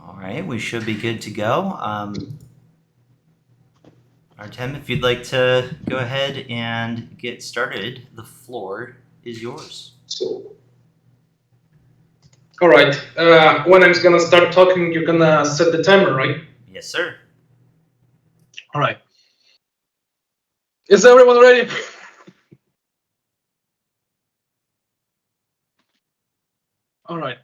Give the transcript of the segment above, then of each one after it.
All right, we should be good to go. Artem, if you'd like to go ahead and get started, the floor is yours. So, all right. When I'm gonna start talking, you're gonna set the timer, right? Yes, sir. All right. Is everyone ready? All right.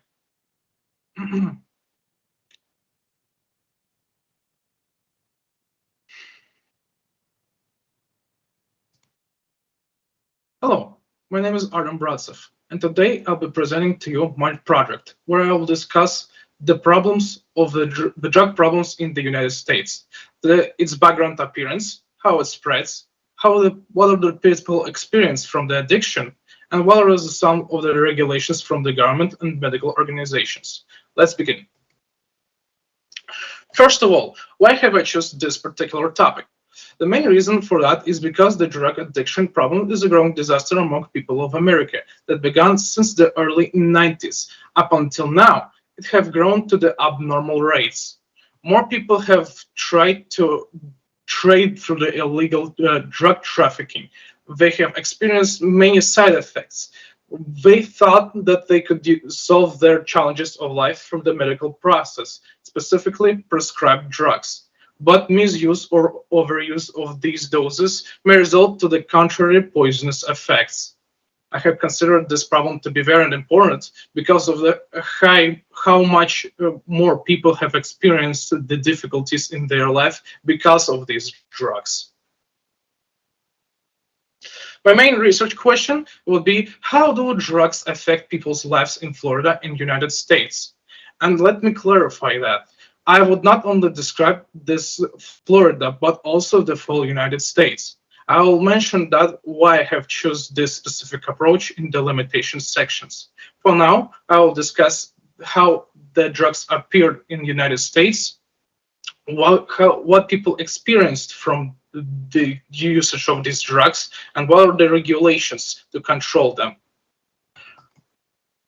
Hello, my name is Artem Bratsev, and today I'll be presenting to you my project, where I will discuss the problems of the drug problems in the United States, its background appearance, how it spreads, what are the people experience from the addiction, and what are some of the regulations from the government and medical organizations. Let's begin. First of all, why have I chosen this particular topic? The main reason for that is because the drug addiction problem is a growing disaster among people of America that began since the early 90s. Up until now, it have grown to the abnormal rates. More people have tried to trade through the illegal drug trafficking. They have experienced many side effects. They thought that they could solve their challenges of life from the medical process, specifically prescribed drugs. But misuse or overuse of these doses may result to the contrary poisonous effects. I have considered this problem to be very important because of the how much more people have experienced the difficulties in their life because of these drugs. My main research question would be, how do drugs affect people's lives in Florida and United States? And let me clarify that. I would not only describe this Florida, but also the full United States. I will mention that why I have chosen this specific approach in the limitations sections. For now, I will discuss how the drugs appeared in the United States, what people experienced from the usage of these drugs, and what are the regulations to control them.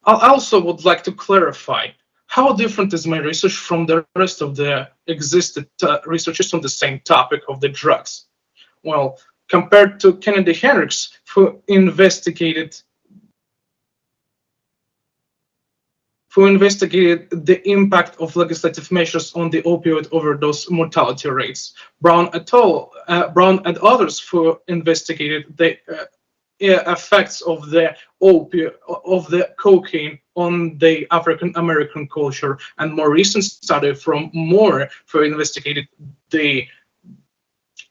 I also would like to clarify how different is my research from the rest of the existed researchers on the same topic of the drugs. Well, compared to Kennedy Hendricks, who investigated the impact of legislative measures on the opioid overdose mortality rates. Brown and others who investigated the effects of the cocaine on the African American culture, and more recent study from Moore who investigated the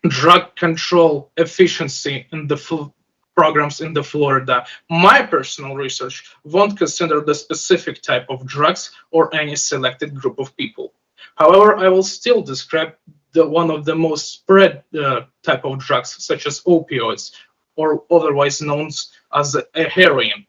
drug control efficiency in the programs in the Florida. My personal research won't consider the specific type of drugs or any selected group of people. However, I will still describe one of the most spread type of drugs, such as opioids, or otherwise known as a heroin.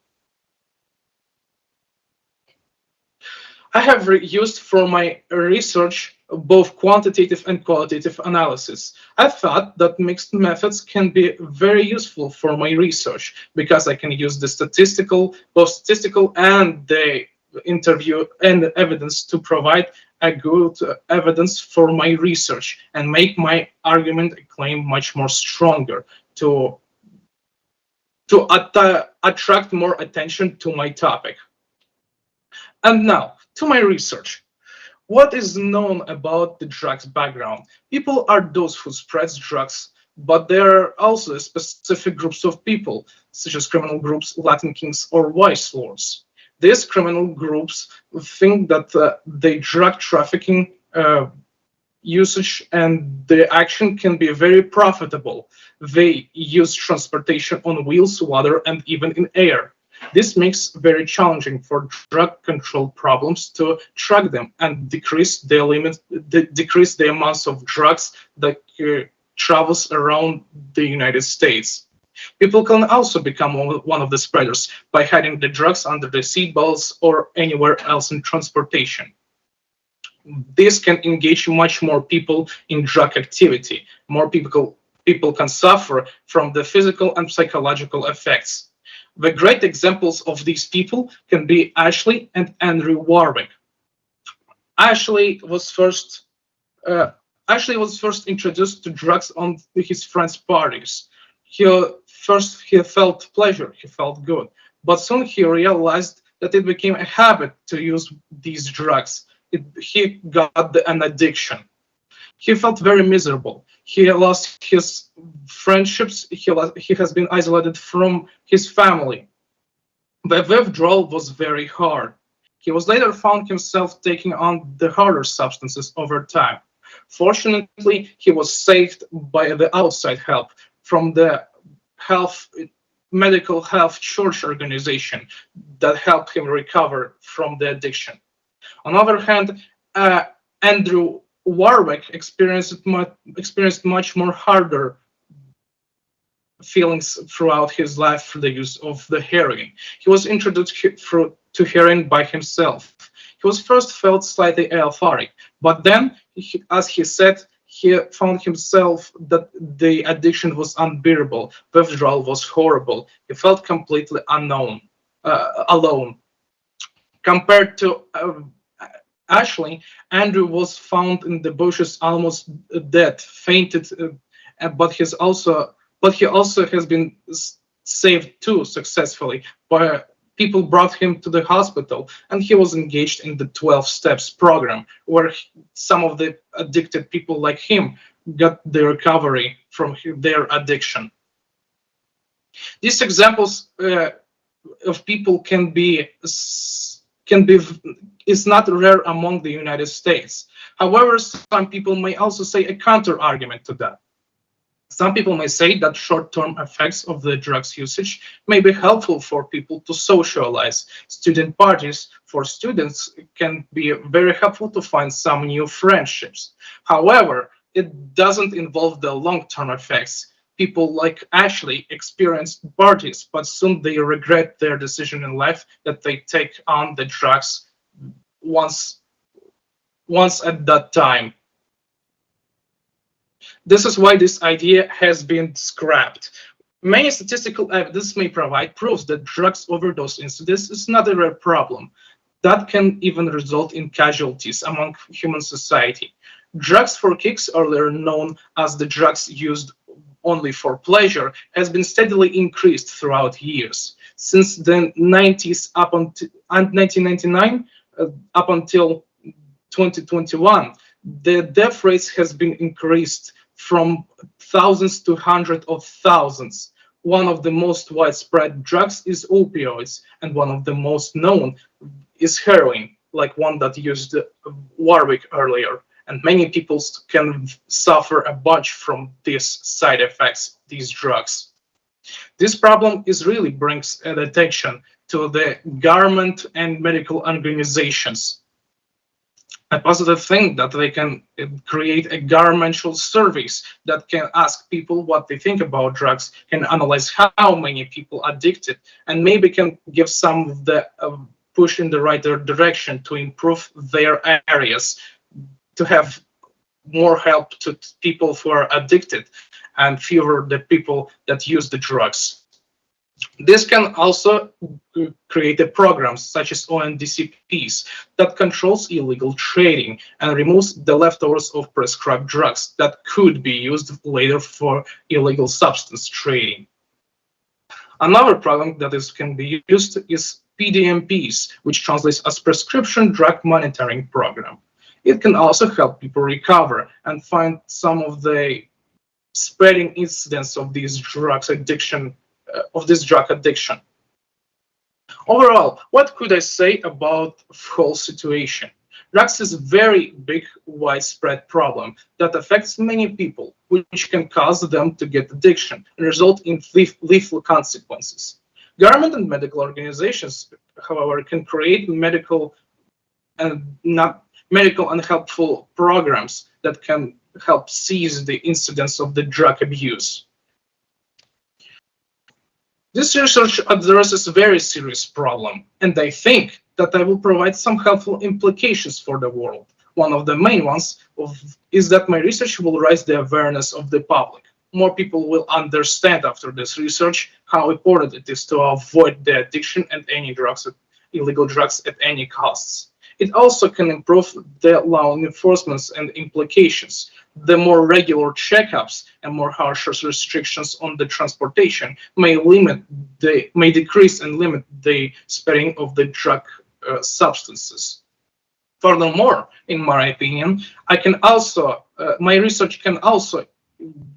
I have used for my research both quantitative and qualitative analysis. I thought that mixed methods can be very useful for my research because I can use both statistical and the interview and evidence to provide a good evidence for my research and make my argument claim much more stronger to attract more attention to my topic. And now to my research. What is known about the drugs background? People are those who spread drugs, but there are also specific groups of people, such as criminal groups, Latin kings, or vice lords. These criminal groups think that the drug trafficking usage and the action can be very profitable. They use transportation on wheels, water, and even in air. This makes very challenging for drug control problems to track them and decrease the amounts of drugs that travels around the United States. People can also become one of the spreaders by hiding the drugs under the seat belts or anywhere else in transportation. This can engage much more people in drug activity. More people can suffer from the physical and psychological effects. The great examples of these people can be Ashley and Andrew Warwick. Ashley was first uh, Ashley was first introduced to drugs on his friends' parties. He First he felt pleasure, he felt good, but soon he realized that it became a habit to use these drugs. He got an addiction. He felt very miserable. He lost his friendships. He has been isolated from his family. The withdrawal was very hard. He was later found himself taking on the harder substances over time. Fortunately, he was saved by the outside help from the health medical health church organization that helped him recover from the addiction. On the other hand, Andrew Warwick experienced much more harder feelings throughout his life through the use of the heroin. He was introduced to heroin by himself. He was first felt slightly euphoric, but then, as he said, he found himself that the addiction was unbearable, withdrawal was horrible. He felt completely alone. Compared to Ashley, Andrew was found in the bushes almost dead, fainted, but he also has been saved too successfully. By people brought him to the hospital, and he was engaged in the 12 steps program, where some of the addicted people like him got the recovery from their addiction. These examples of people can be is not rare among the United States. However, some people may also say a counter argument to that. Some people may say that short-term effects of the drugs usage may be helpful for people to socialize. Student parties for students can be very helpful to find some new friendships. However, it doesn't involve the long-term effects. People like Ashley experienced parties, but soon they regret their decision in life that they take on the drugs once at that time. This is why this idea has been scrapped. Many statistical evidence may provide proofs that drugs overdose incidence is not a rare problem. That can even result in casualties among human society. Drugs for kicks, earlier known as the drugs used only for pleasure, has been steadily increased throughout years. Since the 90s up until 1999, up until 2021, the death rates has been increased from thousands to hundreds of thousands. One of the most widespread drugs is opioids, and one of the most known is heroin, like one that used Warwick earlier. And many people can suffer a bunch from these side effects, these drugs. This problem is really brings attention to the government and medical organizations. A positive thing that they can create a governmental surveys that can ask people what they think about drugs, can analyze how many people addicted, and maybe can give some of the push in the right direction to improve their areas, to have more help to people who are addicted and fewer the people that use the drugs. This can also create a programs such as ONDCPs that controls illegal trading and removes the leftovers of prescribed drugs that could be used later for illegal substance trading. Another program that can be used is PDMPs, which translates as Prescription Drug Monitoring Program. It can also help people recover and find some of the spreading incidents of these drugs addiction, of this drug addiction. Overall, what could I say about the whole situation? Drugs is a very big, widespread problem that affects many people, which can cause them to get addiction and result in lethal consequences. Government and medical organizations, however, can create medical and helpful programs that can help seize the incidence of the drug abuse. This research addresses a very serious problem, and I think that I will provide some helpful implications for the world. One of the main ones is that my research will raise the awareness of the public. More people will understand after this research how important it is to avoid the addiction and any drugs, illegal drugs at any costs. It also can improve the law enforcement and implications. The more regular checkups and more harsher restrictions on the transportation may decrease and limit the spreading of the drug substances. Furthermore, in my opinion, my research can also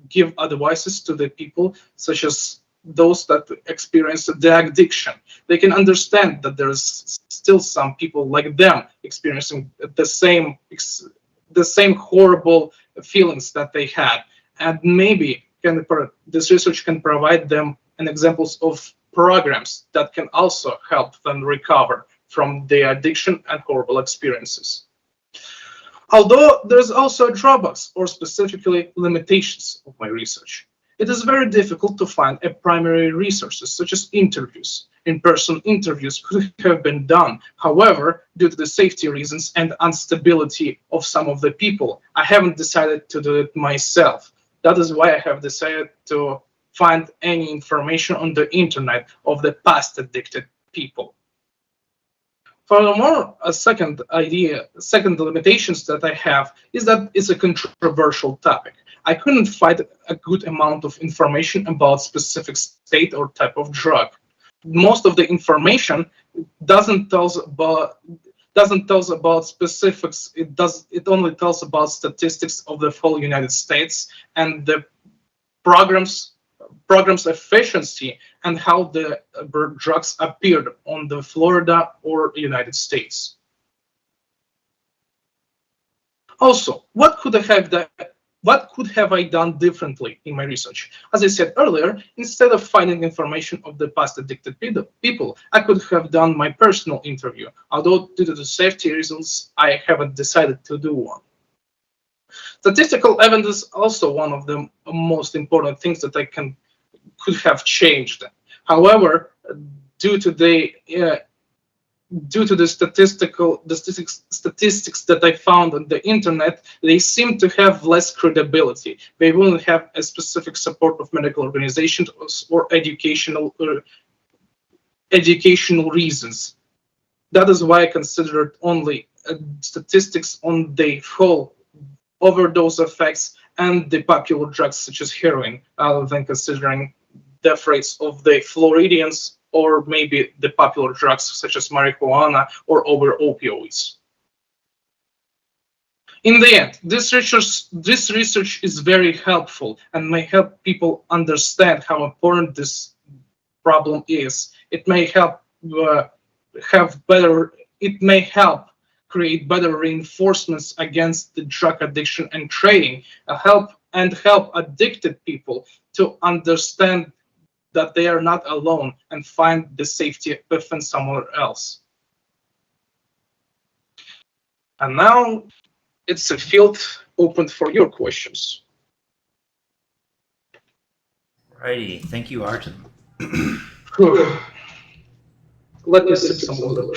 give advices to the people, such as those that experience the addiction. They can understand that there's still some people like them experiencing the same horrible feelings that they had, and maybe this research can provide them an examples of programs that can also help them recover from their addiction and horrible experiences. Although there's also drawbacks or specifically limitations of my research. It is very difficult to find a primary resources such as interviews. In-person interviews could have been done. However, due to the safety reasons and instability of some of the people, I haven't decided to do it myself. That is why I have decided to find any information on the internet of the past addicted people. Furthermore, second limitations that I have is that it's a controversial topic. I couldn't find a good amount of information about specific state or type of drug. Most of the information doesn't tell us about specifics. It only tells about statistics of the whole United States and the programs efficiency and how the drugs appeared on the Florida or United States. Also, what could have I done differently in my research? As I said earlier, instead of finding information of the past addicted people, I could have done my personal interview, although due to the safety reasons, I haven't decided to do one. Statistical evidence is also one of the most important things that could have changed. However, due to the statistics that I found on the internet, they seem to have less credibility. They won't have a specific support of medical organizations or educational reasons. That is why I considered only statistics on the whole overdose effects and the popular drugs such as heroin, rather than considering death rates of the Floridians or maybe the popular drugs such as marijuana or other opioids. In the end, this research is very helpful and may help people understand how important this problem is. It may help create better reinforcements against the drug addiction and trading, help addicted people to understand that they are not alone and find the safety within somewhere else. And now it's a field open for your questions. Righty, thank you, Artem. Let me sip some water.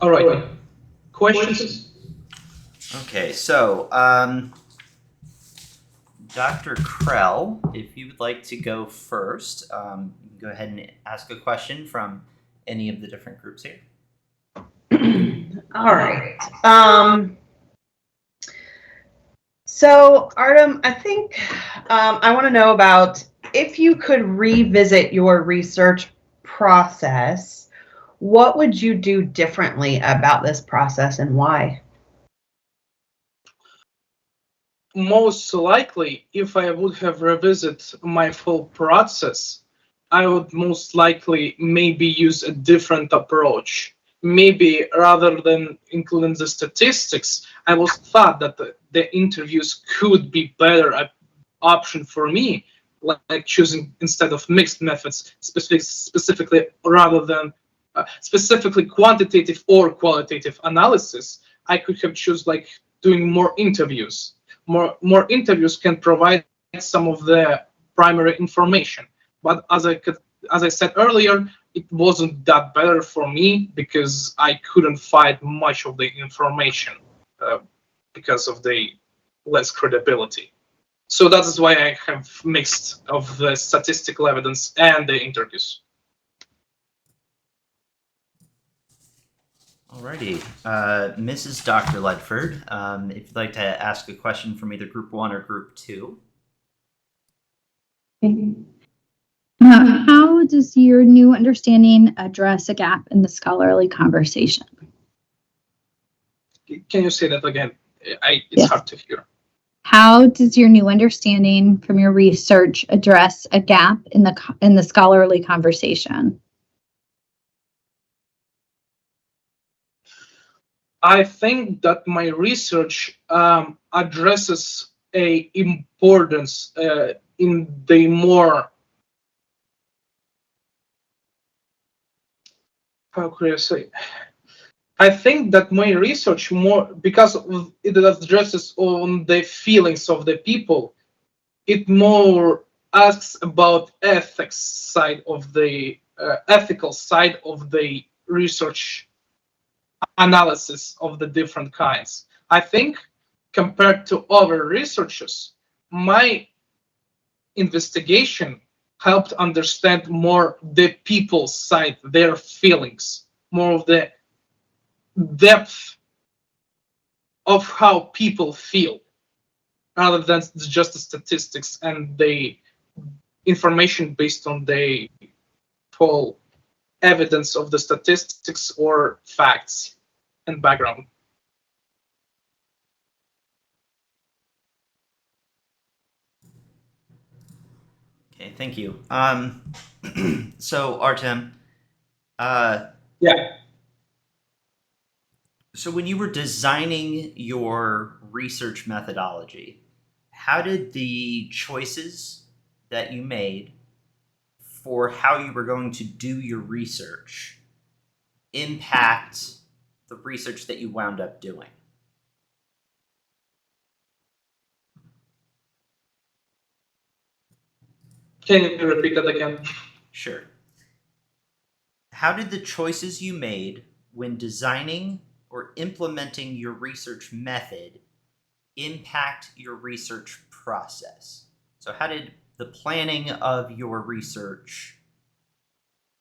All right. Questions? Okay, so Dr. Krell, if you would like to go first, you can go ahead and ask a question from any of the different groups here. All right. So, Artem, I think I want to know about if you could revisit your research process, what would you do differently about this process and why? Most likely, if I would have revisited my full process, I would most likely maybe use a different approach. Maybe rather than including the statistics, I was thought that the interviews could be better option for me, like choosing instead of mixed methods, specifically rather than specifically quantitative or qualitative analysis. I could have choose like doing more interviews. More interviews can provide some of the primary information, but as I said earlier, it wasn't that better for me because I couldn't find much of the information because of the less credibility. So that's why I have mixed of the statistical evidence and the interviews. Alrighty, Mrs. Dr. Ledford, if you'd like to ask a question from either Group 1 or Group 2. How does your new understanding address a gap in the scholarly conversation? Can you say that again? It's Yes. hard to hear. How does your new understanding from your research address a gap in the scholarly conversation? I think that my research addresses a importance in the more, how could I say? I think that my research more, because it addresses on the feelings of the people, it more asks about ethics side of the ethical side of the research analysis of the different kinds. I think compared to other researchers, my investigation helped understand more the people's side, their feelings, more of the depth of how people feel, rather than just the statistics and the information based on the full evidence of the statistics or facts and background. Okay, thank you. So Artem, Yeah. so when you were designing your research methodology, how did the choices that you made for how you were going to do your research impact the research that you wound up doing? Can you repeat that again? Sure. How did the choices you made when designing or implementing your research method impact your research process? So, how did the planning of your research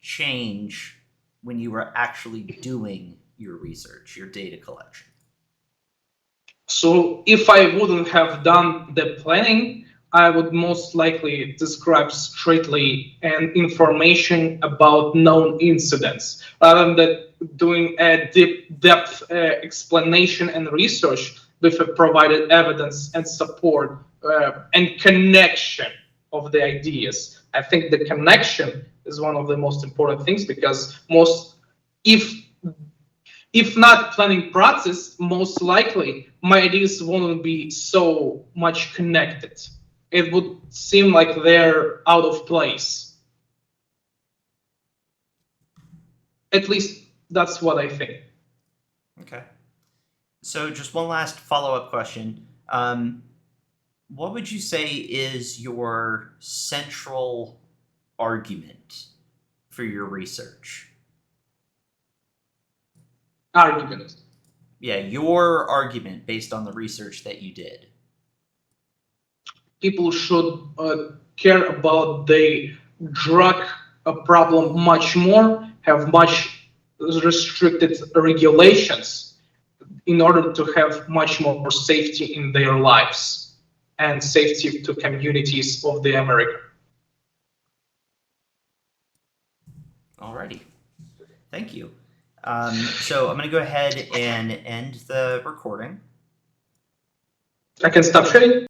change when you were actually doing your research, your data collection? So if I wouldn't have done the planning, I would most likely describe straightly and information about known incidents rather than doing a deep depth explanation and research with a provided evidence and support and connection of the ideas. I think the connection is one of the most important things, because if if not planning process, most likely my ideas won't be so much connected. It would seem like they're out of place. At least that's what I think. Okay. So, just one last follow up question. What would you say is your central argument for your research? Argument. Yeah, your argument based on the research that you did. People should care about the drug problem much more, have much restricted regulations in order to have much more safety in their lives and safety to communities of the America. Alrighty. Thank you. So I'm going to go ahead and end the recording. I can stop sharing.